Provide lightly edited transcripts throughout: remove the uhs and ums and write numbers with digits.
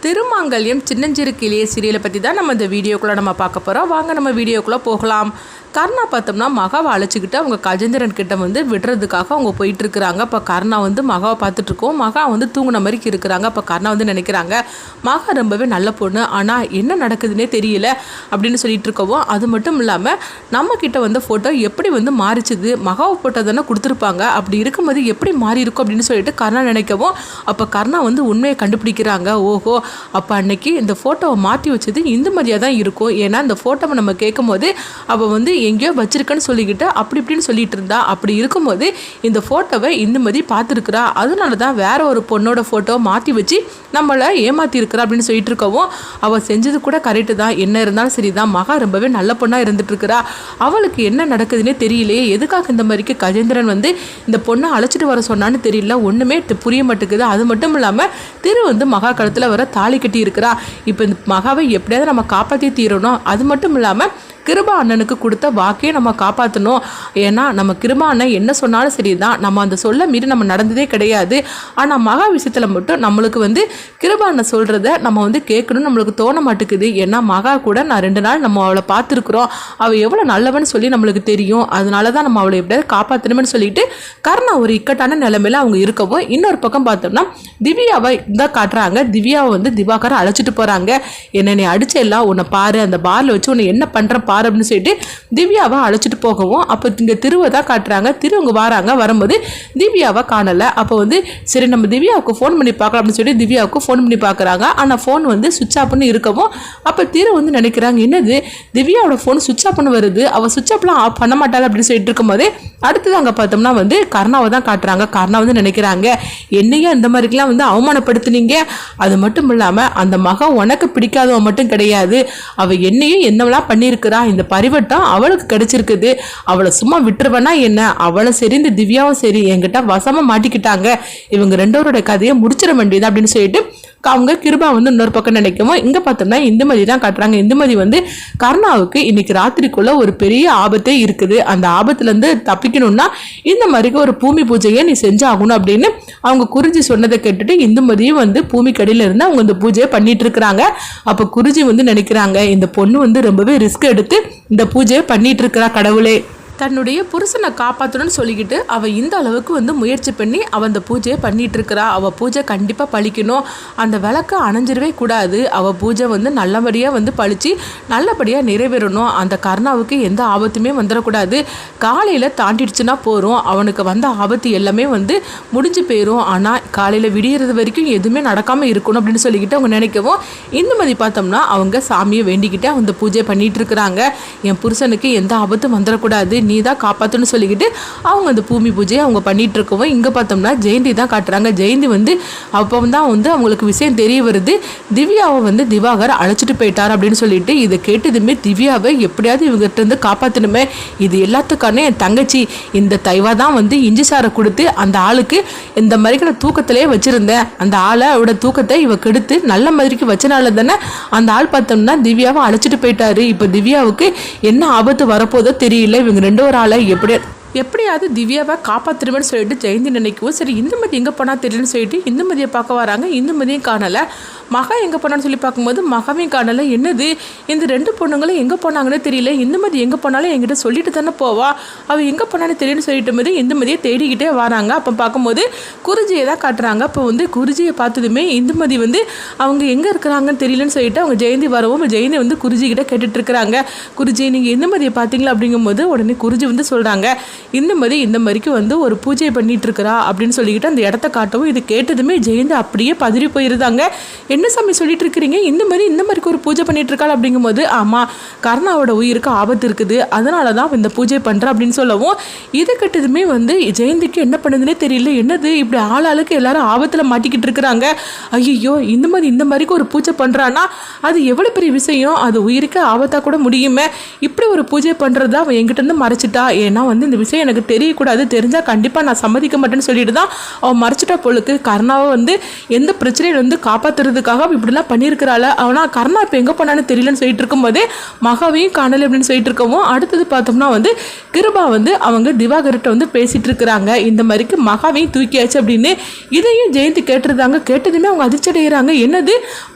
திருமாங்கல்யம் சின்னஞ்சிறு கிளியே சீரியலை பற்றி தான் நம்ம இந்த வீடியோக்குள்ளே நம்ம பார்க்க போகிறோம். வாங்க நம்ம வீடியோக்குள்ளே போகலாம். கர்ணா பார்த்தோம்னா மகாவை அழைச்சிக்கிட்டு அவங்க கஜேந்திரன் கிட்ட வந்து விடுறதுக்காக அவங்க போயிட்டுருக்குறாங்க. அப்போ கர்ணா வந்து மகாவை பார்த்துட்ருக்கோம். மகா வந்து தூங்கின மாதிரி இருக்கிறாங்க. அப்போ கர்ணா வந்து நினைக்கிறாங்க மகா ரொம்பவே நல்ல பொண்ணு, ஆனால் என்ன நடக்குதுன்னே தெரியல அப்படின்னு சொல்லிட்டு இருக்கவும், அது மட்டும் இல்லாமல் நம்மக்கிட்ட வந்து ஃபோட்டோ எப்படி வந்து மாறிச்சுது, மகாவை ஃபோட்டோ தானே கொடுத்துருப்பாங்க, அப்படி இருக்கும்போது எப்படி மாறி இருக்கும் அப்படின்னு சொல்லிட்டு கர்ணா நினைக்கவும், அப்போ கர்ணா வந்து உண்மையை கண்டுபிடிக்கிறாங்க. ஓஹோ, அப்போ அன்னைக்கு இந்த ஃபோட்டோவை மாற்றி வச்சது இந்துமதியாக தான் இருக்கும். ஏன்னா இந்த ஃபோட்டோவை நம்ம கேட்கும் போது அவள் வந்து எங்கேயோ வச்சிருக்கேன்னு சொல்லிக்கிட்டு அப்படி இப்படின்னு சொல்லிட்டு இருந்தா. அப்படி இருக்கும்போது இந்த ஃபோட்டோவை இந்துமதி பார்த்துருக்குறா, அதனால தான் வேற ஒரு பொண்ணோட ஃபோட்டோவை மாற்றி வச்சு நம்மளை ஏமாற்றி இருக்கிறா அப்படின்னு சொல்லிட்டு இருக்கவும், அவள் செஞ்சது கூட கரெக்டு தான். என்ன இருந்தாலும் சரி தான், மகா ரொம்பவே நல்ல பொண்ணாக இருந்துட்டு இருக்கிறா. அவளுக்கு என்ன நடக்குதுன்னே தெரியலையே, எதுக்காக இந்த மாதிரிக்கு கஜேந்திரன் வந்து இந்த பொண்ணை அழைச்சிட்டு வர சொன்னான்னு தெரியல, ஒன்றுமே புரிய மாட்டேங்குது. அது மட்டும் இல்லாமல் திரு வந்து மகா கழுத்தில் வர தாலி கட்டி இருக்கிறா. இப்போ இந்த மகாவை எப்படியாவது நம்ம காப்பாற்றி தீரணும். அது மட்டும் இல்லாமல் கிருபா அண்ணனுக்கு கொடுத்த வாக்கையே நம்ம காப்பாற்றணும். ஏன்னா நம்ம கிருபா அண்ணன் என்ன சொன்னாலும் சரி தான், நம்ம அந்த சொல்ல மீறி நம்ம நடந்ததே கிடையாது. ஆனால் மகா விஷயத்தில் மட்டும் நம்மளுக்கு வந்து கிருபா அண்ணன் சொல்கிறத நம்ம வந்து கேட்கணும்னு நம்மளுக்கு தோண மாட்டேங்குது. ஏன்னா மகா கூட நான் 2 நாள் நம்ம அவளை பார்த்துருக்குறோம், அவள் எவ்வளோ நல்லவன்னு சொல்லி நம்மளுக்கு தெரியும். அதனால தான் நம்ம அவளை எப்படியாவது காப்பாற்றணும்னு சொல்லிட்டு கர்ணா ஒரு இக்கட்டான நிலைமையில அவங்க இருக்கவும், இன்னொரு பக்கம் பார்த்தோம்னா திவ்யாவை தான் காட்டுறாங்க. திவ்யாவை வந்து திவாகரை அழைச்சிட்டு போகிறாங்க. என்னை அடிச்ச எல்லாம் உன்னை பாரு, அந்த பாரில் வச்சு உன்னை என்ன பண்ணுற பாரு அப்படின்னு சொல்லிட்டு திவ்யாவை அழைச்சிட்டு போகவும், அப்போ இங்கே திருவை தான் காட்டுறாங்க. திருவங்க வராங்க. வரும்போது திவ்யாவை காணலை. அப்போ வந்து சரி நம்ம திவ்யாவுக்கு ஃபோன் பண்ணி பார்க்கலாம் அப்படின்னு சொல்லி திவ்யாவுக்கு ஃபோன் பண்ணி பார்க்குறாங்க. ஆனால் ஃபோன் வந்து சுவிட்ச் ஆஃப்னு இருக்கவும், அப்போ திரு வந்து நினைக்கிறாங்க என்னது திவ்யாவோட ஃபோன் சுவிட்ச் ஆஃப்னு வருது, அவள் சுவிட்ச் ஆஃப்லாம் ஆஃப் பண்ண மாட்டாள் அப்படின்னு சொல்லிட்டு இருக்கும்போது அடுத்தது அங்கே பார்த்தோம்னா வந்து கர்ணாவை தான் காட்டுறாங்க. கர்ணா வந்து நினைக்கிறாங்க என்னையா இந்த மாதிரிக்கெல்லாம் வந்து அவமானப்படுத்துனீங்க, அது மட்டும் இல்லாமல் அந்த மகன் உனக்கு பிடிக்காதவன் மட்டும் கிடையாது, அவள் என்னையும் என்னவெல்லாம் பண்ணியிருக்கிறா, இந்த பரிவட்டம் அவளுக்கு கிடைச்சிருக்குது, அவளை சும்மா விட்டுருவனா என்ன, அவளை சரி இந்த திவ்யாவும் சரி என்கிட்ட வசமா மாட்டிக்கிட்டாங்க, இவங்க 2 பேரோட கதையை முடிச்சிட வேண்டியது அப்படின்னு சொல்லிட்டு அவங்க கிருபா வந்து இன்னொரு பக்கம் நினைக்கவும், இங்கே பார்த்தோம்னா இந்துமதி தான் காட்டுறாங்க. இந்துமதி வந்து கர்ணாவுக்கு இன்னைக்கு ராத்திரிக்குள்ள ஒரு பெரிய ஆபத்தே இருக்குது, அந்த ஆபத்துலேருந்து தப்பிக்கணும்னா இந்த மாதிரிக்கு ஒரு பூமி பூஜையை நீ செஞ்சாகணும் அப்படின்னு அவங்க குருஜி சொன்னதை கேட்டுட்டு இந்துமதியும் வந்து பூமி கடியில இருந்து அவங்க இந்த பூஜையை பண்ணிட்டு இருக்கிறாங்க. அப்போ குருஜி வந்து நினைக்கிறாங்க இந்த பொண்ணு வந்து ரொம்பவே ரிஸ்க் எடுத்து இந்த பூஜையை பண்ணிட்டு இருக்கிறா, கடவுளே தன்னுடைய புருஷனை காப்பாற்றணும்னு சொல்லிக்கிட்டு அவள் இந்த அளவுக்கு வந்து முயற்சி பண்ணி அவள் அந்த பூஜையை பண்ணிகிட்டு இருக்கிறா. அவள் பூஜை கண்டிப்பாக பழிக்கணும், அந்த விளக்கு அணைஞ்சிடவே கூடாது, அவள் பூஜை வந்து நல்லபடியாக வந்து பழித்து நல்லபடியாக நிறைவேறணும், அந்த கர்ணாவுக்கு எந்த ஆபத்துமே வந்துடக்கூடாது, காலையில் தாண்டிடுச்சுன்னா போகிறோம், அவனுக்கு வந்த ஆபத்து எல்லாமே வந்து முடிஞ்சு போயிடும், ஆனால் காலையில் விடியறது வரைக்கும் எதுவுமே நடக்காமல் இருக்கணும் அப்படின்னு சொல்லிக்கிட்டு அவங்க நினைக்கவும், இந்துமதி பார்த்தோம்னா அவங்க சாமியை வேண்டிக்கிட்டு அந்த பூஜை பண்ணிகிட்டு இருக்கிறாங்க. என் புருஷனுக்கு எந்த ஆபத்தும் வந்துடக்கூடாது, நீ தான் காப்பாற்றுன்னு சொல்லிக்கிட்டு அவங்க அந்த பூமி பூஜையை அவங்க பண்ணிட்டு இருக்கவும், இங்கே பார்த்தோம்னா ஜெயந்தி தான் காட்டுறாங்க. ஜெயந்தி வந்து அப்போ தான் வந்து அவங்களுக்கு விஷயம் தெரிய வருது, திவ்யாவை வந்து திவாகர் அழைச்சிட்டு போயிட்டார் அப்படின்னு சொல்லிட்டு. இதை கேட்டதுமே திவ்யாவை எப்படியாவது இவங்ககிட்ட இருந்து காப்பாற்றணுமே, இது எல்லாத்துக்கான என் தங்கச்சி இந்த தைவா தான் வந்து இஞ்சி சாரை கொடுத்து அந்த ஆளுக்கு இந்த மாதிரிக்கு நான் தூக்கத்திலே வச்சிருந்தேன், அந்த ஆளை அவட தூக்கத்தை இவ கெடுத்து நல்ல மாதிரிக்கு வச்சனால தானே அந்த ஆள் பார்த்தோம்னா திவ்யாவை அழைச்சிட்டு போயிட்டாரு. இப்போ திவ்யாவுக்கு என்ன ஆபத்து வரப்போதோ தெரியல, இவங்க 2 ஒரு ஆளை எப்படியாவது திவ்யாவை காப்பாற்றுருவேன்னு சொல்லிட்டு ஜெயந்தி நினைக்கவும், சரி இந்துமதி எங்கே போனால் தெரியுன்னு சொல்லிட்டு இந்துமதியை பார்க்க வராங்க. இந்துமதியும் காணலை. மகா எங்கே போனான்னு சொல்லி பார்க்கும்போது மகாவையும் காணலை. என்னது இந்த 2 பொண்ணுங்களும் எங்கே போனாங்கன்னு தெரியல, இந்துமதி எங்கே போனாலும் என்கிட்ட சொல்லிட்டு தானே போவா, அவள் எங்கே போனான்னு தெரியுன்னு சொல்லிட்டு போது இந்துமதியை தேடிக்கிட்டே வராங்க. அப்போ பார்க்கும்போது குருஜியை தான் காட்டுறாங்க. அப்போ வந்து குருஜியை பார்த்ததுமே இந்துமதி வந்து அவங்க எங்கே இருக்கிறாங்கன்னு தெரியலன்னு சொல்லிட்டு அவங்க ஜெயந்தி வரவும் ஜெயந்தி வந்து குருஜிக்கிட்ட கேட்டுட்டு இருக்கிறாங்க. குருஜி நீங்கள் இந்துமதியை பார்த்தீங்களா அப்படிங்கும்போது உடனே குருஜி வந்து சொல்கிறாங்க இந்துமதி இந்த மாதிரிக்கு வந்து ஒரு பூஜை பண்ணிட்டு இருக்கிறா அப்படின்னு சொல்லிக்கிட்டு அந்த இடத்த காட்டவும், இது கேட்டதுமே ஜெயந்தி அப்படியே பதறி போயிருந்தாங்க. என்ன சாமி சொல்லிட்டு இருக்கிறீங்க, இந்த மாதிரிக்கு ஒரு பூஜை பண்ணிட்டு இருக்காள் அப்படிங்கும்போது, ஆமாம் கர்ணாவோட உயிருக்கு ஆபத்து இருக்குது, அதனால தான் இந்த பூஜை பண்ணுறா அப்படின்னு சொல்லவும், இதை கேட்டதுமே வந்து ஜெயந்திக்கு என்ன பண்ணுதுன்னே தெரியல, என்னது இப்படி ஆளாளுக்கு எல்லாரும் ஆபத்தில் மாட்டிக்கிட்டு இருக்கிறாங்க, ஐயோ இந்த மாதிரிக்கு ஒரு பூஜை பண்ணுறான்னா அது எவ்வளோ பெரிய விஷயம், அது உயிருக்கு ஆபத்தாக கூட முடியுமே, இப்படி ஒரு பூஜை பண்ணுறதா அவன் என்கிட்ட இருந்து மறைச்சிட்டா, ஏன்னா வந்து இந்த விஷயம் எனக்கு தெரியக்கூடாது, தெரிஞ்சால் கண்டிப்பாக நான் சம்மதிக்க மாட்டேன்னு சொல்லிட்டு தான் அவன் மறைச்சிட்டா பொழுது கர்ணாவை வந்து எந்த பிரச்சனையில வந்து காப்பாற்றுறதுக்கு காப்பாற்றுறதுக்காக இப்படிலாம் பண்ணியிருக்கிறாள். ஆனால் கர்ணா இப்போ எங்கே போனான்னு தெரியலன்னு சொல்லிட்டு இருக்கும்போதே மகாவையும் காணலை அப்படின்னு சொல்லிட்டு இருக்கவும் அடுத்தது பார்த்தோம்னா வந்து கிருபா வந்து அவங்க திவாகர்கிட்ட வந்து பேசிட்டு இருக்கிறாங்க. இந்த மாதிரிக்கு மகாவையும் தூக்கியாச்சு அப்படின்னு. இதையும் ஜெயந்தி கேட்டுருந்தாங்க. கேட்டதுமே அவங்க அதிர்ச்சி அடைகிறாங்க. என்னது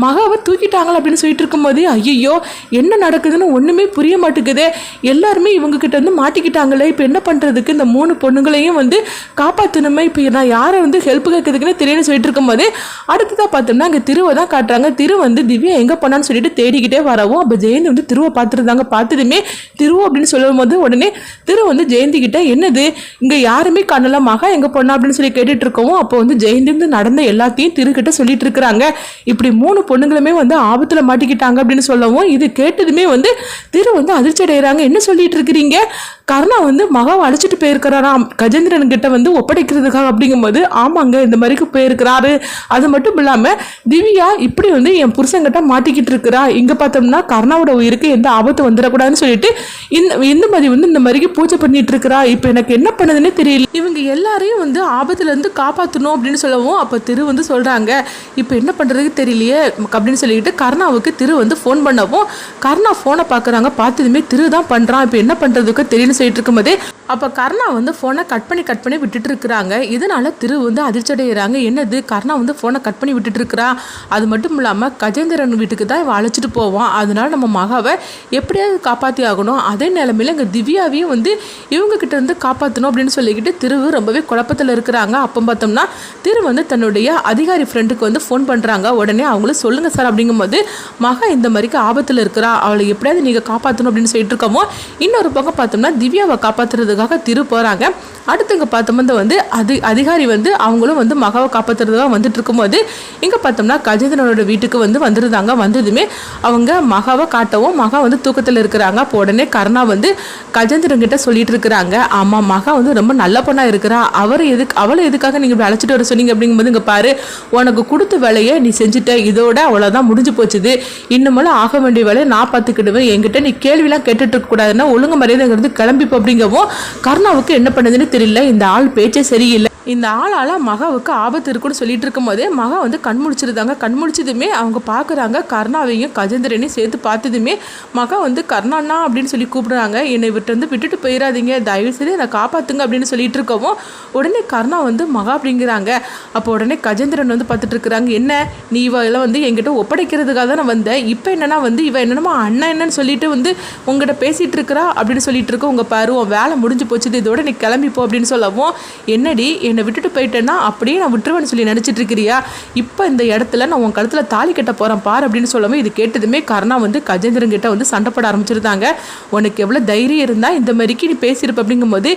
மகாவை தூக்கிட்டாங்களா அப்படின்னு சொல்லிட்டு இருக்கும்போதே ஐயோ என்ன நடக்குதுன்னு ஒன்றுமே புரிய மாட்டேங்குதே, எல்லாருமே இவங்க கிட்ட வந்து மாட்டிக்கிட்டாங்களே, இப்போ என்ன பண்ணுறதுக்கு, இந்த 3 பொண்ணுங்களையும் வந்து காப்பாற்றணுமே, இப்போ நான் யாரை வந்து ஹெல்ப் கேட்கறதுக்குன்னு தெரியும்னு சொல்லிட்டு இருக்கும்போது அடுத்ததாக பார்த்தோம்னா அங்கே திருவை தான் காட்டுறாங்க. திரு வந்து திவ்யா எங்கே போனான்னு சொல்லிட்டு தேடிக்கிட்டே வரவும் அப்போ ஜெயந்தி வந்து திருவை பார்த்துருந்தாங்க. பார்த்ததுமே திரு அப்படின்னு சொல்லும் போது உடனே திரு வந்து ஜெயந்தி கிட்ட என்னது இங்கே யாருமே காணல, மகா எங்கே போனா அப்படின்னு சொல்லி கேட்டுட்டு இருக்கவும் அப்போ வந்து ஜெயந்தி வந்து நடந்த எல்லாத்தையும் திரு கிட்ட சொல்லிட்டு இருக்கிறாங்க. இப்படி 3 பொண்ணுங்களுமே வந்து ஆபத்தில் மாட்டிக்கிட்டாங்க அப்படின்னு சொல்லவும் இது கேட்டதுமே வந்து திரு வந்து அதிர்ச்சி அடைகிறாங்க. என்ன சொல்லிட்டு இருக்கிறீங்க, கர்ணா வந்து மகாவை அழைச்சிட்டு போயிருக்கிறாராம் கஜேந்திரன் கிட்ட வந்து ஒப்படைக்கிறதுக்காக அப்படிங்கும்போது ஆமாங்க இந்த மாதிரிக்கு போயிருக்கிறாரு. அது மட்டும் இல்லாமல் திவ்யா இப்படி வந்து என் புருஷங்கிட்ட மாட்டிக்கிட்டு இருக்கிறா, இங்கே பார்த்தோம்னா கர்ணாவோட உயிருக்கு எந்த ஆபத்து வந்துடக்கூடாதுன்னு சொல்லிட்டு இந்த மாதிரி வந்து இந்த மாதிரிக்கு பூஜை பண்ணிட்டு இருக்கிறா. இப்போ எனக்கு என்ன பண்ணுதுன்னே தெரியல, இவங்க எல்லாரையும் வந்து ஆபத்துலேருந்து காப்பாற்றணும் அப்படின்னு சொல்லவும் அப்போ திரு வந்து சொல்கிறாங்க இப்போ என்ன பண்ணுறதுக்கு தெரியலையே அப்படின்னு சொல்லிட்டு கர்ணாவுக்கு திரு வந்து ஃபோன் பண்ணவும் கர்ணா ஃபோனை பார்க்குறாங்க. பார்த்ததுமே திரு தான் பண்ணுறான், இப்போ என்ன பண்ணுறதுக்கு தெரியல சொல்லிட்டு இருக்கும்போதே அப்போ கர்ணா வந்து ஃபோனை கட் பண்ணி விட்டுட்டு இருக்கிறாங்க. இதனால திரு வந்து அதிர்ச்சி அடைகிறாங்க. என்னது கர்ணா வந்து ஃபோனை கட் பண்ணி விட்டுட்டு இருக்கிறா, அது மட்டும் இல்லாமல் கஜேந்திரன் வீட்டுக்கு தான் இவன் அழைச்சிட்டு போவான், அதனால நம்ம மகாவை எப்படியாவது காப்பாற்றி ஆகணும், அதே நிலைமையில இங்கே திவ்யாவையும் வந்து இவங்க கிட்ட இருந்து காப்பாற்றணும் அப்படின்னு சொல்லிக்கிட்டு திரு ரொம்பவே குழப்பத்தில் இருக்கிறாங்க. அப்போ பார்த்தோம்னா திரு வந்து தன்னுடைய அதிகாரி ஃப்ரெண்டுக்கு வந்து ஃபோன் பண்ணுறாங்க. உடனே அவங்களும் சொல்லுங்கள் சார் அப்படிங்கும்போது மகா இந்த மாதிரிக்கு ஆபத்தில் இருக்கிறா, அவளை எப்படியாவது நீங்கள் காப்பாற்றணும் அப்படின்னு சொல்லிட்டு இருக்கோமோ. இன்னொரு பக்கம் பார்த்தோம்னா திவ்யாவை காப்பாற்றுறதுக்காக திரு போகிறாங்க. அடுத்துங்க பார்த்தோம்னா வந்து அதிகாரி வந்து அவங்களும் வந்து மகாவை காப்பாற்றுறதுக்காக வந்துட்டு இருக்கும்போது இங்கே பார்த்தோம்னா கஜேந்திரனோட வீட்டுக்கு வந்து வந்துருந்தாங்க. வந்ததுமே அவங்க மகாவை காட்டவும் மகா வந்து தூக்கத்தில் இருக்கிறாங்க. அப்போ உடனே கர்ணா வந்து கஜேந்திரன் கிட்ட சொல்லிட்டு இருக்கிறாங்க, ஆமாம் மகா வந்து ரொம்ப நல்ல பொண்ணாக இருக்கிறா, அவளை எதுக்காக நீங்கள் அழைச்சிட்டு வர சொன்னீங்க அப்படிங்கும்போது இங்கே பாரு உனக்கு கொடுத்த வேலையை நீ செஞ்சுட்ட, இதோட அவ்வளோதான் முடிஞ்சு போச்சுது, இன்னுமெல்லாம் ஆக வேண்டிய வேலையை நான் பார்த்துக்கிடுவேன், என்கிட்ட நீ கேள்விலாம் கேட்டுட்டு இருக்கக்கூடாதுன்னா ஒழுங்கு மரியாதைங்கிறது கிளம்பிப்போ அப்படிங்கவும் கர்ணாவுக்கு என்ன பண்ணுதுன்னு தெரியல. இந்த ஆள் பேச்சே சரியில்லை, இந்த ஆளால் மகாவுக்கு ஆபத்து இருக்குன்னு சொல்லிட்டு இருக்கும் போதே மகா வந்து கண் முழிச்சிருந்தாங்க. கண் முழிச்சதுமே அவங்க பார்க்குறாங்க கர்ணாவையும் கஜேந்திரனையும் சேர்த்து பார்த்ததுமே மகா வந்து கர்ணாண்ணா அப்படின்னு சொல்லி கூப்பிடுறாங்க. என்னை விட்டுட்டு போயிடாதீங்க, தயவு செய்து என்னை காப்பாற்றுங்க அப்படின்னு சொல்லிட்டு இருக்கவும் உடனே கர்ணா வந்து மகா அப்படிங்கிறாங்க. அப்போ உடனே கஜேந்திரன் வந்து பார்த்துட்டு இருக்கிறாங்க, என்ன நீ இவெல்லாம் வந்து என்கிட்ட ஒப்படைக்கிறதுக்காக தான் நான் வந்தேன், இப்போ என்னன்னா வந்து இவ என்னென்னமோ அண்ணன் என்னன்னு சொல்லிட்டு வந்து உங்கள்கிட்ட பேசிகிட்டு இருக்கிறா அப்படின்னு சொல்லிட்டு இருக்க, உங்கள் பாரு உன் வேலை முடிஞ்சு போச்சுது, இதோட நீ கிளம்பிப்போ அப்படின்னு சொல்லவும் என்னடி என்னை விட்டுட்டு போயிட்டேன்னா அப்படியே நான் விட்டுருவேன்னு சொல்லி நினச்சிட்டு இருக்கிறியா, இப்போ இந்த இடத்துல நான் உன் கழுத்தில் தாலி கட்ட போகிறேன் பார் அப்படின்னு சொல்லவும் இது கேட்டதுமே கர்ணா வந்து கஜேந்திரன் கிட்ட வந்து சண்டை போட ஆரம்பிச்சிருந்தாங்க. உனக்கு எவ்வளோ தைரியம் இருந்தால் இந்த மாதிரிக்கு நீ பேசியிருப்ப அப்படிங்கும்போது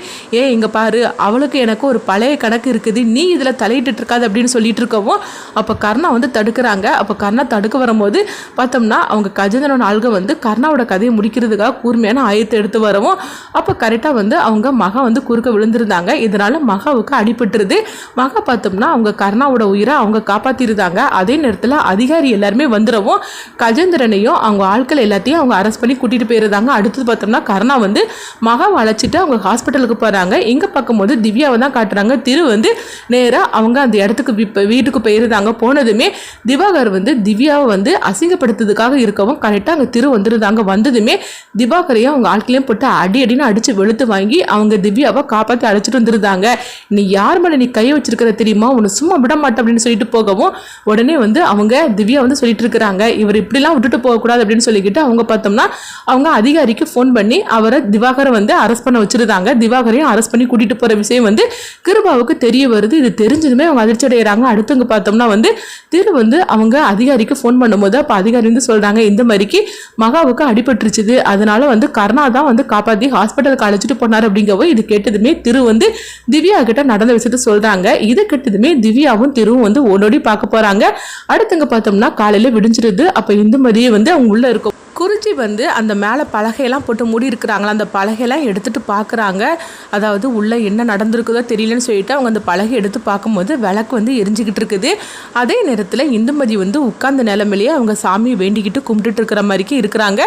இங்கே பாரு அவளுக்கு எனக்கு ஒரு பழைய கணக்கு இருக்குது, நீ இதில் தலையிட்டு இருக்காது அப்படின்னு சொல்லிட்டு இருக்கவும் அப்போ கர்ணா வந்து தடுக்கிறாங்க. அப்போ கர்ணா தடுக்க வரும்போது பார்த்தோம்னா அவங்க கஜேந்திரன் ஆள்க வந்து கர்ணாவோட கதையை முடிக்கிறதுக்காக கூர்மையான ஆயத்தை எடுத்து வரவும் அப்போ கரெக்டாக வந்து அவங்க மகா வந்து குறுக்க விழுந்திருந்தாங்க. இதனால மகாவுக்கு அடிப்பட்டுருது. மகா பார்த்தோம்னா அவங்க கர்ணாவோட உயிரை அவங்க காப்பாற்றிருந்தாங்க. அதே நேரத்தில் அதிகாரி எல்லாருமே வந்துடவும் கஜேந்திரனையும் அவங்க ஆட்கள் எல்லாத்தையும் அவங்க அரெஸ்ட் பண்ணி கூட்டிகிட்டு போயிருந்தாங்க. அடுத்தது பார்த்தோம்னா கர்ணா வந்து மகாவை அழைச்சிட்டு அவங்க ஹாஸ்பிட்டலுக்கு போகிறாங்க. இங்கே பார்க்கும்போது திவ்யாவை தான் காட்டுறாங்க. திரு வந்து நேராக அவங்க அந்த இடத்துக்கு வீட்டுக்கு போயிருந்தாங்க. போனதுமே திவாகர் வந்து திவ்யாவை வந்து அசிங்கப்படுத்துறதுக்காக இருக்கவும் கரெக்டாக அங்கே திரு வந்துருந்தாங்க. வந்ததுமே திவாகரையும் அவங்க ஆட்களையும் போட்டு அடின்னு அடித்து வெளுத்து வாங்கி அவங்க திவ்யாவை காப்பாற்றி அழைச்சிட்டு வந்துருந்தாங்க. நீ யார் மேலே நீ கை வச்சிருக்கிற தெரியுமா, உன்னை சும்மா விட மாட்டேன் அப்படின்னு சொல்லிட்டு போகவும் உடனே வந்து அவங்க திவ்யா வந்து சொல்லிட்டு இருக்கிறாங்க, இவர் இப்படிலாம் விட்டுட்டு போகக்கூடாது அப்படின்னு சொல்லிக்கிட்டு அவங்க பார்த்தோம்னா அவங்க அதிகாரிக்கு ஃபோன் பண்ணி அவரை திவாகரை வந்து அரெஸ்ட் பண்ண வச்சிருந்தாங்க. திவாகரையும் அரெஸ்ட் பண்ணி கூட்டிட்டு போகிற விஷயம் வந்து கிருபாவுக்கு தெரிய வருது. இது தெரிஞ்சதுமே அவங்க அதிர்ச்சி அடைகிறாங்க. அடுத்தவங்க பார்த்தோம்னா வந்து திரு வந்து அவங்க அதிகாரிக்கு ஃபோன் பண்ணும்போது அப்போ அதிகாரி வந்து சொல்கிறாங்க, இந்த மாதிரிக்கு மகாவுக்கு அடிபட்டுருச்சுது, அதனால வந்து கர்ணா தான் வந்து காப்பாற்றி ஹாஸ்பிட்டலுக்கு அழைச்சிட்டு போனார் அப்படிங்கவும் இது கேட்டதுமே திரு வந்து திவ்யா கிட்ட நடந்த விஷயத்த சொல்றாங்க. இது கிட்டதுமே திவ்யாவும் திருவும் வந்து ஓடோடி பார்க்க போறாங்க. அடுத்தங்க பார்த்தோம்னா காலையில விடிஞ்சிருது. அப்ப இந்த மாதிரியே வந்து அவங்க உள்ள இருக்கும் குறிஞ்சி வந்து அந்த மேலே பலகையெல்லாம் போட்டு மூடி இருக்கிறாங்களா, அந்த பலகையெல்லாம் எடுத்துகிட்டு பார்க்குறாங்க. அதாவது உள்ளே என்ன நடந்திருக்குதோ தெரியலன்னு சொல்லிட்டு அவங்க அந்த பலகை எடுத்து பார்க்கும்போது விளக்கு வந்து எரிஞ்சிக்கிட்டு இருக்குது. அதே நேரத்தில் இந்துமதி வந்து உட்கார்ந்த நிலைமையிலேயே அவங்க சாமியை வேண்டிக்கிட்டு கும்பிட்டுட்டு இருக்கிற மாதிரிக்கு இருக்கிறாங்க.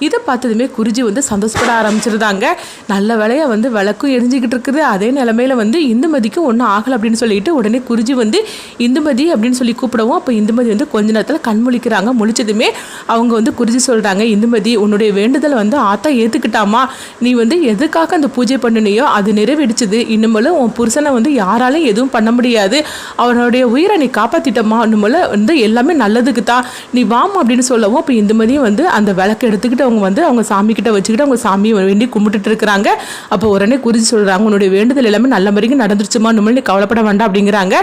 இதை பார்த்ததுமே குறிஞ்சி வந்து சந்தோஷப்பட ஆரம்பிச்சிருந்தாங்க. நல்ல வேலையாக வந்து விளக்கும் எரிஞ்சிக்கிட்டு இருக்குது. அதே நிலைமையில் வந்து இந்துமதிக்கு ஒன்றும் ஆகலை அப்படின்னு சொல்லிட்டு உடனே குறிஞ்சி வந்து இந்துமதி அப்படின்னு சொல்லி கூப்பிடவும் அப்போ இந்துமதி வந்து கொஞ்ச நேரத்தில் கண் முழிக்கிறாங்க. முழிச்சதுமே அவங்க வந்து குறிஞ்சி சொல்கிறாங்க, இந்துமதி உன்னுடைய வேண்டுதல் வந்து ஆத்தா ஏற்றுக்கிட்டாமா, நீ வந்து எதுக்காக அந்த பூஜை பண்ணினியோ அது நிறைவேடிச்சது. இன்னுமேலும் உன் புருஷனை வந்து யாராலையும் எதுவும் பண்ண முடியாது, அவனுடைய உயிரை நீ காப்பாற்றிட்டமா, இன்னுமேல வந்து எல்லாமே நல்லதுக்கு தான், நீ வாமா அப்படின்னு சொல்லவும் அப்போ இந்துமதியும் வந்து அந்த விளக்கு எடுத்துக்கிட்டு அவங்க வந்து அவங்க சாமி கிட்ட வச்சுக்கிட்டு அவங்க சாமியை வேண்டி கும்பிட்டுட்டு இருக்கிறாங்க. அப்போ உடனே குறிஞ்சி சொல்கிறாங்க, உன்னுடைய வேண்டுதல் எல்லாமே நல்ல மாதிரிக்கு நடந்துருச்சுமா, இன்னுமேல் நீ கவலைப்பட வேண்டாம் அப்படிங்கிறாங்க.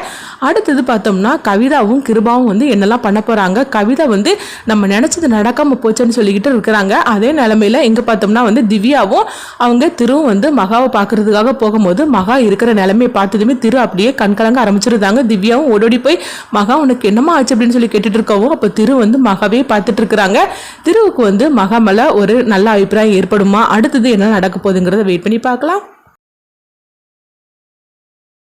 அடுத்தது பார்த்தோம்னா கவிதாவும் கிருபாவும் வந்து என்னெல்லாம் பண்ண போகிறாங்க. கவிதா வந்து நம்ம நினச்சது நடக்காமல் போச்சுன்னு சொல்லிக்கிட்டு இருக்கிறாங்க. அதே நிலைமையில் எங்கே பார்த்தோம்னா வந்து திவ்யாவும் அவங்க திருவும் வந்து மகாவை பார்க்கறதுக்காக போகும்போது மகா இருக்கிற நிலைமையை பார்த்ததுமே திரு அப்படியே கண்கலங்க ஆரம்பிச்சிருந்தாங்க. திவ்யாவும் ஓடோடி போய் மகா உனக்கு என்னமா ஆச்சு அப்படின்னு சொல்லி கேட்டுட்டு இருக்கவும் அப்போ திரு வந்து மகாவே பார்த்துட்டு இருக்கிறாங்க. திருவுக்கு வந்து மகா மேலே ஒரு நல்ல அபிப்பிராயம் ஏற்படுமா, அடுத்தது என்ன நடக்க போகுதுங்கிறத வெயிட் பண்ணி பார்க்கலாம்.